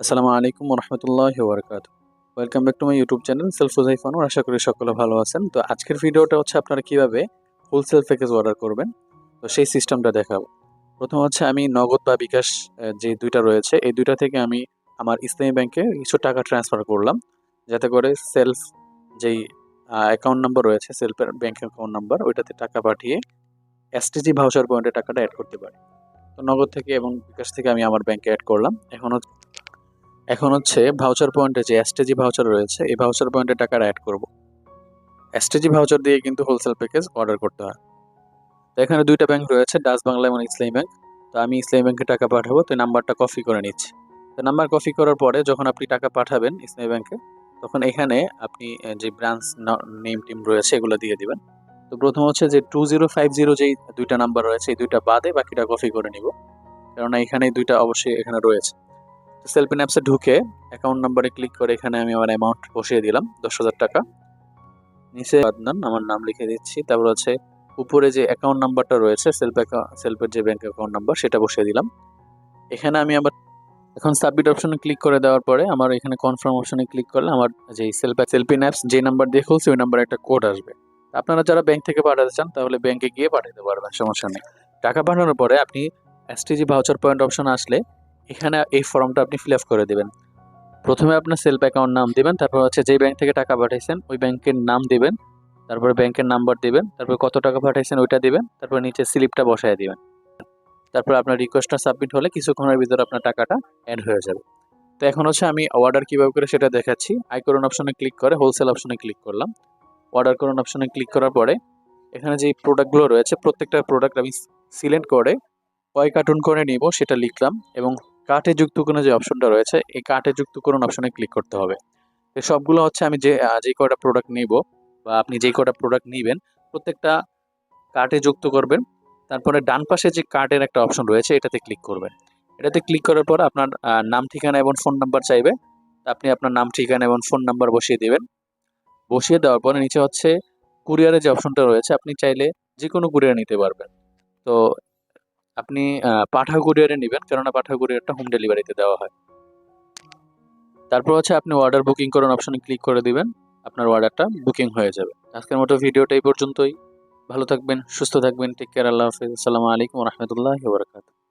আসসালামু আলাইকুম রহমতুল্লাহি ওয়া বারাকাতুহু। Welcome back to my YouTube channel self Huzaifa Noor. আশা করি সকলে ভালো আছেন। তো আজকের ভিডিওটা হচ্ছে আপনারা কিভাবে হোলসেল প্যাকেজ অর্ডার করবেন, তো সেই সিস্টেমটা দেখাবো। প্রথম হচ্ছে আমি নগদ বা বিকাশ যে দুইটা রয়েছে এই দুইটা থেকে আমি আমার ইসলামী ব্যাংকে কিছু টাকা ট্রান্সফার করলাম, যাতে করে সেলফ যেই অ্যাকাউন্ট নাম্বার রয়েছে, সেলফের ব্যাংক অ্যাকাউন্ট নাম্বার, ওইটাতে টাকা পাঠিয়ে এসটিজি ভাউচার পয়েন্টে টাকাটা অ্যাড করতে পারি। তো নগদ থেকে এবং বিকাশ থেকে আমি আমার ব্যাংকে অ্যাড করলাম। এখন হচ্ছে ভাউচার পয়েন্টে যে এসটিজি ভাউচার রয়েছে এই ভাউচার পয়েন্টে টাকা অ্যাড করব। এসটিজি ভাউচার দিয়ে কিন্তু হোলসেল প্যাকেজ অর্ডার করতে হয়। তো এখানে দুইটা ব্যাংক রয়েছে, ডাচ বাংলা এবং ইসলামী ব্যাংক। তো আমি ইসলামী ব্যাংকে টাকা পাঠাবো, তো নাম্বারটা কপি করে নিচ্ছি। তো নাম্বার কপি করার পরে যখন আপনি টাকা পাঠাবেন ইসলামী ব্যাংকে, তখন এখানে আপনি যে ব্রাঞ্চ নেম টিম রয়েছে এগুলো দিয়ে দিবেন। তো প্রথম হচ্ছে যে 2050 যেই দুইটা নাম্বার রয়েছে এই দুইটা বাদে বাকিটা কপি করে নিব, কেননা এখানে দুইটা অবশ্যই এখানে রয়েছে। সেলফিন অ্যাপসে ঢুকে অ্যাকাউন্ট নাম্বারে ক্লিক করে এখানে আমি আমার অ্যামাউন্ট বসিয়ে দিলাম 10,000 টাকা। নিচে আদনান আমার নাম লিখে দিচ্ছি। তারপর হচ্ছে উপরে যে অ্যাকাউন্ট নাম্বারটা রয়েছে সেলফের যে ব্যাংক অ্যাকাউন্ট নাম্বার সেটা বসিয়ে দিলাম। এখানে আমি আবার এখন সাবমিট অপশনে ক্লিক করে দেওয়ার পরে আমার এখানে কনফার্ম অপশনে ক্লিক করলে আমার যে সেলফিন অ্যাপস যে নাম্বার দিয়ে খুলছে ওই নাম্বারে একটা কোড আসবে। আপনারা যারা ব্যাংক থেকে পাঠাতে চান তাহলে ব্যাংকে গিয়ে পাঠাতে পারবেন, সমস্যা নেই। টাকা পাঠানোর পরে আপনি এসটিজি ভাউচার পয়েন্ট অপশন আসলে এখানে এই ফর্মটা আপনি ফিল আপ করে দেবেন। প্রথমে আপনার সেলফ অ্যাকাউন্ট নাম দিবেন, তারপর হচ্ছে যেই ব্যাংক থেকে টাকা পাঠাইছেন ওই ব্যাংকের নাম দিবেন, তারপরে ব্যাংকের নাম্বার দিবেন, তারপর কত টাকা পাঠাইছেন ওইটা দিবেন, তারপর নিচে স্লিপটা বসায় দিবেন। তারপর আপনার রিকোয়েস্টটা সাবমিট হলে কিছুক্ষণের ভিতরে আপনার টাকাটা অ্যাড হয়ে যাবে। তো এখন হচ্ছে আমি অর্ডার কিভাবে করে সেটা দেখাচ্ছি। আই করুন অপশনে ক্লিক করে হোলসেল অপশনে ক্লিক করলাম। অর্ডার করুন অপশনে ক্লিক করার পরে এখানে যে প্রোডাক্টগুলো রয়েছে প্রত্যেকটা প্রোডাক্ট আমি সিলেক্ট করে কয় কার্টুন করে নিব সেটা লিখলাম, এবং কার্টে যুক্তকরণের যে অপশনটা রয়েছে এই কার্টে যুক্তকরণ অপশনে ক্লিক করতে হবে। তো সবগুলো হচ্ছে আমি যে কয়টা প্রোডাক্ট নিব বা আপনি যে কয়টা প্রোডাক্ট নিবেন প্রত্যেকটা কার্টে যুক্ত করবেন। তারপরে ডান পাশে যে কার্টের একটা অপশন রয়েছে এটাতে ক্লিক করবেন। এটাতে ক্লিক করার পর আপনার নাম ঠিকানা এবং ফোন নাম্বার চাইবে। তা আপনি আপনার নাম ঠিকানা এবং ফোন নাম্বার বসিয়ে দিবেন। বসিয়ে দেওয়ার পরে নিচে হচ্ছে কুরিয়ারের যে অপশনটা রয়েছে আপনি চাইলে যে কোনো কুরিয়ার নিতে পারবেন। তো আপনি পাঠাও কুরিয়ারে নেবেন, কেননা পাঠাও কুরিয়ারটা হোম ডেলিভারিতে দেওয়া হয়। তারপর হচ্ছে আপনি অর্ডার বুকিং করুন অপশনে ক্লিক করে দিবেন, আপনার অর্ডারটা বুকিং হয়ে যাবে। আজকের মতো ভিডিওটা এই পর্যন্তই। ভালো থাকবেন, সুস্থ থাকবেন, টেক কেয়ার, আল্লাহ হাফেজ, আসসালামু আলাইকুম রহমতুল্লাহ বারাকাতুহু।